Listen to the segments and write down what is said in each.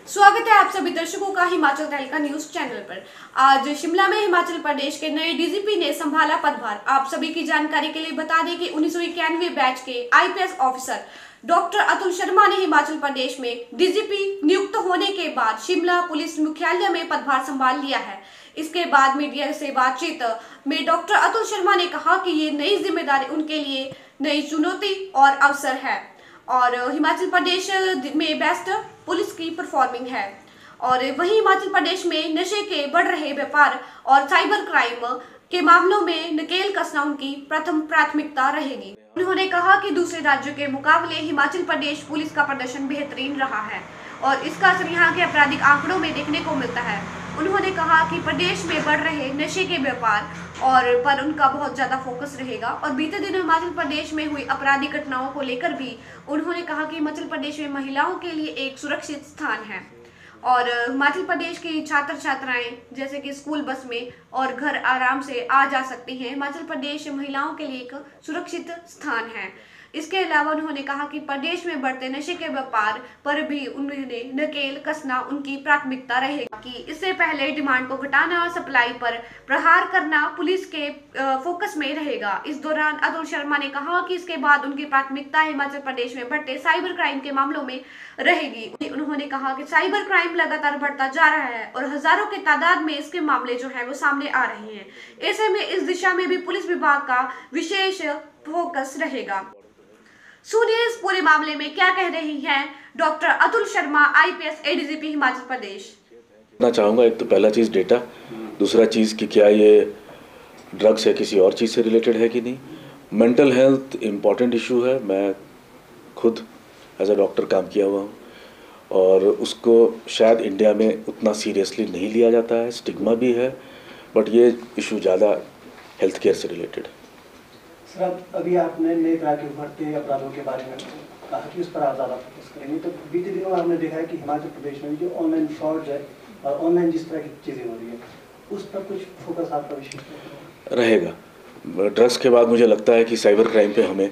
स्वागत है आप सभी दर्शकों का हिमाचल तहलका न्यूज चैनल पर। आज शिमला में हिमाचल प्रदेश के नए डीजीपी ने संभाला पदभार। आप सभी की जानकारी के लिए बता दें कि 1991 बैच के IPS officer doctor Atul Sharma ने हिमाचल प्रदेश में डीजीपी नियुक्त होने के बाद शिमला पुलिस मुख्यालय में पदभार संभाल लिया है। इसके बाद मीडिया से बातचीत में डॉक्टर अतुल शर्मा ने कहा कि ये नई जिम्मेदारी उनके लिए नई चुनौती और अवसर है और हिमाचल प्रदेश में बेस्ट पुलिस की परफॉर्मिंग है। और वहीं हिमाचल प्रदेश में नशे के बढ़ रहे व्यापार और साइबर क्राइम के मामलों में नकेल कसना उनकी प्रथम प्राथमिकता रहेगी। उन्होंने कहा कि दूसरे राज्यों के मुकाबले हिमाचल प्रदेश पुलिस का प्रदर्शन बेहतरीन रहा है और इसका असर यहाँ के आपराधिक आंकड़ों में देखने को मिलता है। उन्होंने कहा कि प्रदेश में बढ़ रहे नशे के व्यापार और पर उनका बहुत ज़्यादा फोकस रहेगा और बीते दिनों हिमाचल प्रदेश में हुई आपराधिक घटनाओं को लेकर भी उन्होंने कहा कि हिमाचल प्रदेश में महिलाओं के लिए एक सुरक्षित स्थान है और हिमाचल प्रदेश की छात्र छात्राएं जैसे कि स्कूल बस में और घर आराम से आ जा सकती हैं। हिमाचल प्रदेश महिलाओं के लिए एक सुरक्षित स्थान है। इसके अलावा उन्होंने कहा कि प्रदेश में बढ़ते नशे के व्यापार पर भी उन्होंने नकेल कसना उनकी प्राथमिकता रहेगी कि इससे पहले डिमांड को घटाना और सप्लाई पर प्रहार करना पुलिस के फोकस में रहेगा। इस दौरान अतुल शर्मा ने कहा कि इसके बाद उनकी प्राथमिकता हिमाचल प्रदेश में बढ़ते साइबर क्राइम के मामलों में रहेगी। उन्होंने कहा कि साइबर क्राइम लगातार बढ़ता जा रहा है और हजारों की तादाद में इसके मामले जो है वो सामने आ रहे हैं। ऐसे में इस दिशा में भी पुलिस विभाग का विशेष फोकस रहेगा। सुनिए इस पूरे मामले में क्या कह रही हैं doctor Atul Sharma, IPS ADGP Himachal Pradesh. मैं चाहूँगा एक तो पहला चीज़ डेटा, दूसरा चीज़ कि क्या ये ड्रग्स है किसी और चीज़ से रिलेटेड है कि नहीं। मेंटल हेल्थ इम्पॉर्टेंट इशू है। मैं खुद एज अ डॉक्टर काम किया हुआ हूँ और उसको शायद इंडिया में उतना सीरियसली नहीं लिया जाता है, स्टिग्मा भी है, बट ये इशू ज़्यादा हेल्थ केयर से रिलेटेड है। सर, अभी आपने नए तरह के उभरते अपराधों के बारे में कहा कि उस पर आप ज़्यादा फोकस करेंगे, तो बीते दिनों में हमने देखा है कि हिमाचल प्रदेश में जो ऑनलाइन फ्रॉड है और ऑनलाइन जिस तरह की चीज़ें हो रही है उस पर कुछ फोकस आपका विशेष रहेगा। ड्रग्स के बाद मुझे लगता है कि साइबर क्राइम पे हमें,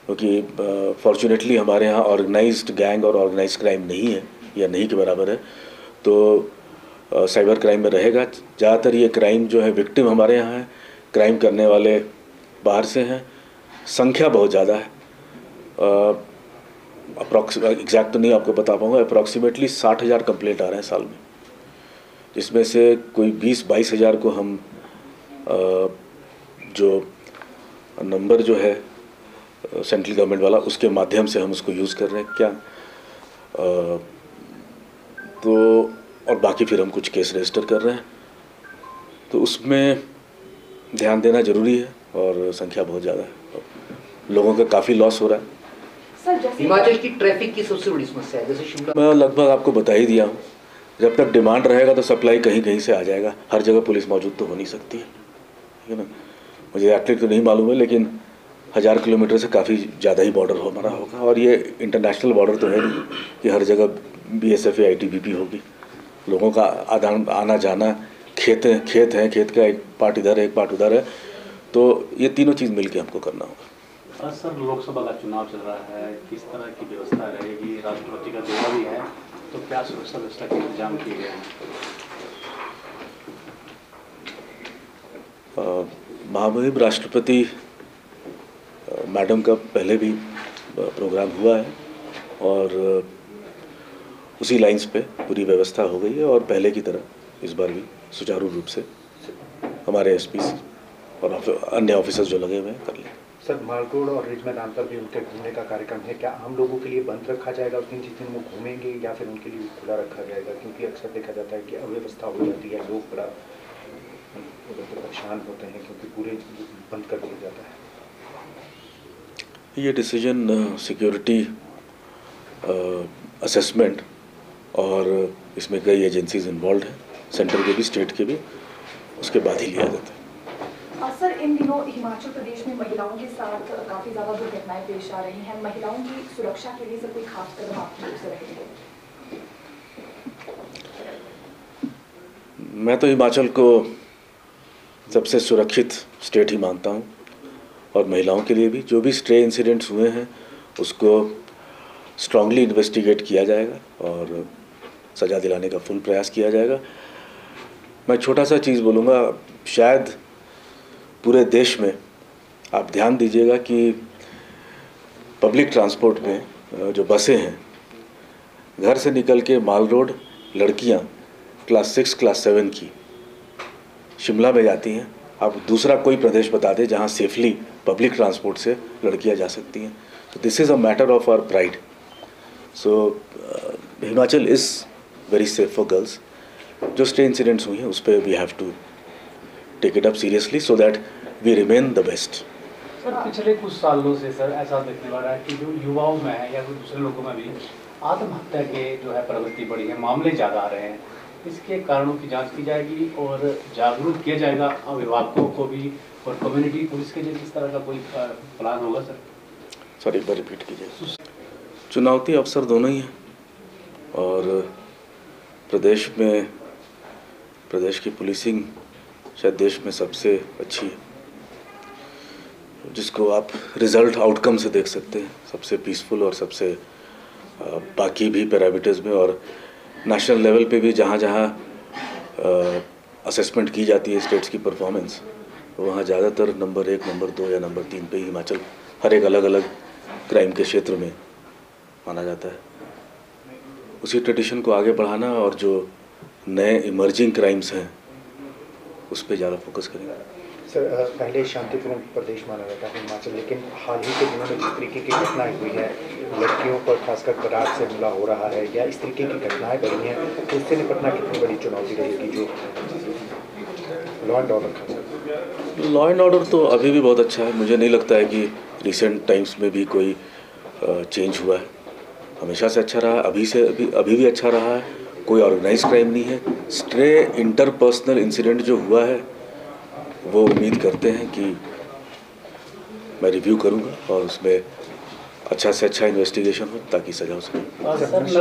क्योंकि फॉर्चुनेटली हमारे यहाँ ऑर्गेनाइज्ड गैंग और ऑर्गेनाइज्ड क्राइम नहीं है या नहीं के बराबर है, तो साइबर क्राइम में रहेगा। ज़्यादातर ये क्राइम जो है विक्टिम हमारे यहाँ है, क्राइम करने वाले बाहर से हैं, संख्या बहुत ज़्यादा है। एग्जैक्ट तो नहीं आपको बता पाऊँगा, अप्रॉक्सीमेटली 60,000 कंप्लेंट आ रहे हैं साल में, जिसमें से कोई 20-22 हज़ार को हम जो नंबर जो है सेंट्रल गवर्नमेंट वाला उसके माध्यम से हम उसको यूज़ कर रहे हैं क्या, तो और बाकी फिर हम कुछ केस रजिस्टर कर रहे हैं, तो उसमें ध्यान देना ज़रूरी है और संख्या बहुत ज़्यादा है, लोगों का काफ़ी लॉस हो रहा है। हिमाचल की ट्रैफिक की सबसे बड़ी समस्या है, जैसे शिमला मैं लगभग आपको बता ही दिया हूँ, जब तक डिमांड रहेगा तो सप्लाई कहीं कहीं से आ जाएगा। हर जगह पुलिस मौजूद तो हो नहीं सकती है, ठीक है ना। मुझे एक्चुअली तो नहीं मालूम है, लेकिन 1000 किलोमीटर से काफ़ी ज़्यादा ही बॉर्डर हमारा होगा और ये इंटरनेशनल बॉर्डर तो है नहीं कि हर जगह बीएसएफ या आईटीबीपी होगी। लोगों का आना जाना, खेत हैं, खेत का एक पार्ट इधर है एक पार्ट उधर है, तो ये तीनों चीज़ मिलके हमको करना होगा। सर, लोकसभा का चुनाव चल रहा है, किस तरह की व्यवस्था रहेगी? राष्ट्रपति का दौरा भी है, तो क्या सुरक्षा व्यवस्था के इंतजाम किए गए हैं? महामहिम राष्ट्रपति मैडम का पहले भी प्रोग्राम हुआ है और उसी लाइंस पे पूरी व्यवस्था हो गई है और पहले की तरह इस बार भी सुचारू रूप से हमारे एसपी और अन्य ऑफिसर्स जो लगे हुए हैं कर लें। सर, माल रोड और रिज मैदान पर भी उनके घूमने का कार्यक्रम है, क्या आम लोगों के लिए बंद रखा जाएगा उस दिन जिस दिन वो घूमेंगे, या फिर उनके लिए खुला रखा जाएगा? क्योंकि अक्सर देखा जाता है कि अव्यवस्था हो जाती है, लोग बड़ा परेशान होते हैं क्योंकि पूरे बंद कर दिया जाता है। ये डिसीजन सिक्योरिटी असेसमेंट और इसमें कई एजेंसीज इन्वॉल्व हैं, सेंटर के भी स्टेट के भी, उसके बाद ही लिया जाता है। सर, इन दिनों हिमाचल प्रदेश में महिलाओं के साथ काफ़ी ज़्यादा दुर्घटनाएं पेश आ रही हैं। महिलाओं की सुरक्षा के लिए सर कोई खास कदम आपकी ओर से रहेंगे? मैं तो हिमाचल को सबसे सुरक्षित स्टेट ही मानता हूँ और महिलाओं के लिए भी जो भी स्ट्रे इंसिडेंट्स हुए हैं उसको स्ट्रांगली इन्वेस्टिगेट किया जाएगा और सज़ा दिलाने का फुल प्रयास किया जाएगा। मैं छोटा सा चीज़ बोलूँगा, शायद पूरे देश में आप ध्यान दीजिएगा कि पब्लिक ट्रांसपोर्ट में जो बसें हैं, घर से निकल के माल रोड लड़कियां क्लास 6 क्लास 7 की शिमला में जाती हैं। आप दूसरा कोई प्रदेश बता दें जहां सेफली पब्लिक ट्रांसपोर्ट से लड़कियां जा सकती हैं। तो this is a matter of our pride. So Himachal is very safe for girls. जो स्टे इंसिडेंट्स हुई हैं उस पर we have to take it up seriously so that we remain the best. Sir, पिछले कुछ सालों से सर ऐसा देखने वाला है कि जो युवाओं में है या कोई दूसरे लोगों में भी आत्महत्या के जो है प्रवृत्ति बढ़ी है, मामले ज़्यादा आ रहे हैं। इसके कारणों की जांच की जाएगी और जागरूक किया जाएगा अभिभावकों को भी और कम्युनिटी पुलिस के लिए। किस तरह का कोई प्लान होगा सर? सर एक बार रिपीट कीजिए। चुनौती अवसर दोनों ही हैं और प्रदेश की पुलिसिंग शायद देश में सबसे अच्छी है, जिसको आप रिज़ल्ट आउटकम से देख सकते हैं, सबसे पीसफुल और सबसे बाकी भी पैरामीटर्स में और नेशनल लेवल पे भी जहाँ जहाँ असेसमेंट की जाती है स्टेट्स की परफॉर्मेंस, वहाँ ज़्यादातर नंबर 1, नंबर 2 या नंबर 3 पे हिमाचल हर एक अलग अलग क्राइम के क्षेत्र में माना जाता है। उसी ट्रेडिशन को आगे बढ़ाना और जो नए इमर्जिंग क्राइम्स हैं उस पर ज़्यादा फोकस करेंगे। सर, पहले शांतिपूर्ण प्रदेश माना जाता है हिमाचल, लेकिन हाल ही के दिनों में जिस तरीके की घटनाएं हुई हैं, लड़कियों पर खासकर बरात से हमला हो रहा है या इस तरीके की घटनाएं बढ़ी हैं, तो इससे निपटना कितनी बड़ी चुनौती रहेगी जो लॉ एंड ऑर्डर का? लॉ एंड ऑर्डर तो अभी भी बहुत अच्छा है। मुझे नहीं लगता है कि रिसेंट टाइम्स में भी कोई चेंज हुआ है। हमेशा से अच्छा रहा, अभी भी अच्छा रहा है। कोई ऑर्गेनाइज क्राइम नहीं है। स्ट्रे इंटरपर्सनल इंसिडेंट जो हुआ है वो उम्मीद करते हैं कि मैं रिव्यू करूंगा और उसमें अच्छा से अच्छा इन्वेस्टिगेशन हो ताकि सजा हो सके।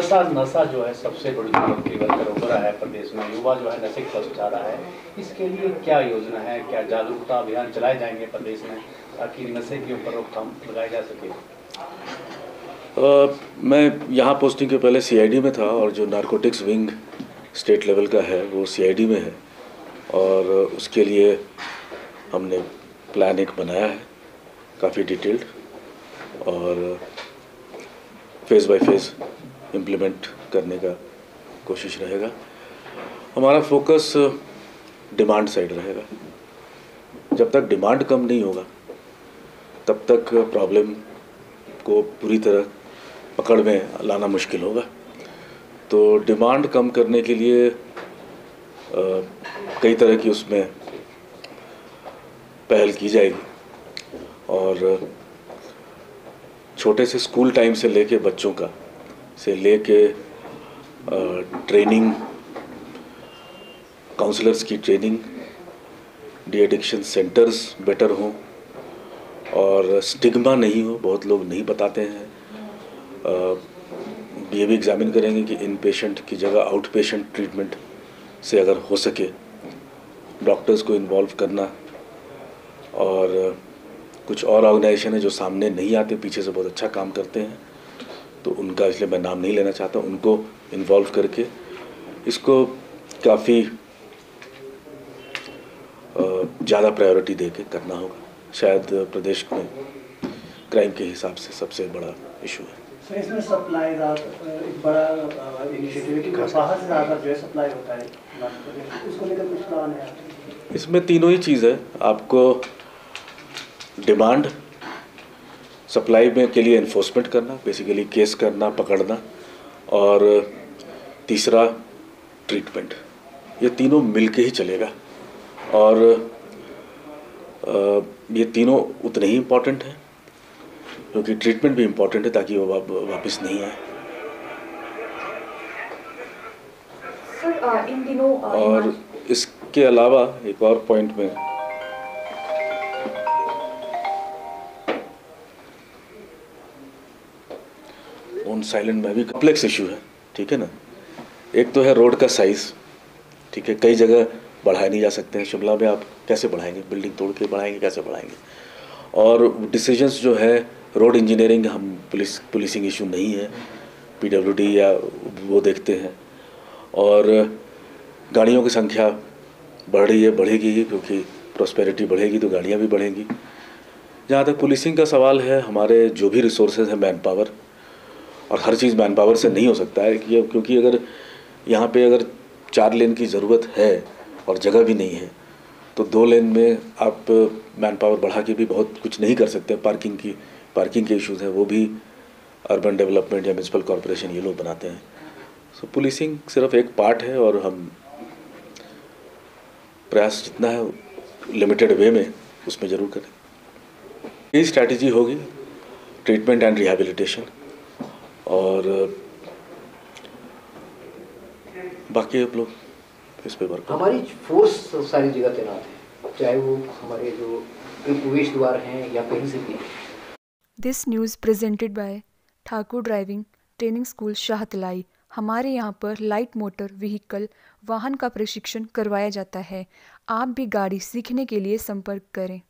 सर, नशा जो है सबसे बड़ी चुनौती बनकर उभरा है प्रदेश में। युवा जो है नशे की तरफ जा रहा है, इसके लिए क्या योजना है? क्या जागरूकता अभियान चलाए जाएंगे प्रदेश में ताकि नशे के ऊपर रोकथाम लगाई जा सके? मैं यहाँ पोस्टिंग के पहले CID में था और जो नारकोटिक्स विंग स्टेट लेवल का है वो CID में है और उसके लिए हमने प्लान एक बनाया है काफ़ी डिटेल्ड और फेज़ बाय फेज़ इम्प्लीमेंट करने का कोशिश रहेगा। हमारा फोकस डिमांड साइड रहेगा। जब तक डिमांड कम नहीं होगा तब तक प्रॉब्लम को पूरी तरह पकड़ में लाना मुश्किल होगा। तो डिमांड कम करने के लिए कई तरह की उसमें पहल की जाएगी और छोटे से स्कूल टाइम से लेके बच्चों का से लेके ट्रेनिंग, काउंसलर्स की training, de addiction centres better हों और स्टिग्मा नहीं हो। बहुत लोग नहीं बताते हैं। ये भी एग्जामिन करेंगे कि इन पेशेंट की जगह आउट पेशेंट ट्रीटमेंट से अगर हो सके डॉक्टर्स को इन्वॉल्व करना। और कुछ और ऑर्गेनाइजेशन है जो सामने नहीं आते, पीछे से बहुत अच्छा काम करते हैं, तो उनका इसलिए मैं नाम नहीं लेना चाहता, उनको इन्वॉल्व करके इसको काफ़ी ज़्यादा प्रायोरिटी दे के करना होगा। शायद प्रदेश में क्राइम के हिसाब से सबसे बड़ा इशू है। सर, इसमें सप्लाई एक बड़ा इनिशिएटिव है कि बाहर से ज़्यादा जो है सप्लाई होता है, उसको लेकर कुछ प्लान है? इसमें तीनों ही चीज़ है। आपको डिमांड, सप्लाई में के लिए इन्फोर्समेंट करना, बेसिकली केस करना, पकड़ना, और तीसरा ट्रीटमेंट। ये तीनों मिलके ही चलेगा और ये तीनों उतने ही इम्पॉर्टेंट हैं क्योंकि ट्रीटमेंट भी इम्पॉर्टेंट है ताकि वो वापस नहीं आए। सर, इन दिनों और इसके अलावा एक और पॉइंट में ऑन साइलेंट में भी कॉम्प्लेक्स इशू है, ठीक है ना। एक तो है रोड का साइज़, ठीक है, कई जगह बढ़ाए नहीं जा सकते हैं। शिमला में आप कैसे बढ़ाएंगे? बिल्डिंग तोड़ के बढ़ाएंगे, कैसे बढ़ाएंगे? और डिसीजंस जो है रोड इंजीनियरिंग, हम पुलिसिंग इशू नहीं है, PWD या वो देखते हैं। और गाड़ियों की संख्या बढ़ रही है, बढ़ेगी ही, क्योंकि प्रॉस्पेरिटी बढ़ेगी तो गाड़ियाँ भी बढ़ेंगी। जहाँ तक पुलिसिंग का सवाल है, हमारे जो भी रिसोर्सेज हैं मैन पावर, और हर चीज़ मैन पावर से नहीं हो सकता है क्योंकि अगर यहाँ पे अगर 4 लेन की ज़रूरत है और जगह भी नहीं है तो 2 लेन में आप मैन पावर बढ़ा के भी बहुत कुछ नहीं कर सकते। पार्किंग के इश्यूज़ हैं, वो भी अर्बन डेवलपमेंट या म्यूनसिपल कॉरपोरेशन ये लोग बनाते हैं। सो पुलिसिंग सिर्फ एक पार्ट है और हम प्रयास जितना है लिमिटेड वे में उसमें ज़रूर करें। यही स्ट्रैटेजी होगी, ट्रीटमेंट एंड रिहैबिलिटेशन, और बाकी आप लोग इस पे वर्क। हमारी फोर्स सारी जगह तैनात है, चाहे वो हमारे जो प्रवेश द्वार हैं या कहीं से भी। This news presented by Thakur driving training school Shahtalai. हमारे यहाँ पर लाइट मोटर व्हीकल वाहन का प्रशिक्षण करवाया जाता है। आप भी गाड़ी सीखने के लिए संपर्क करें।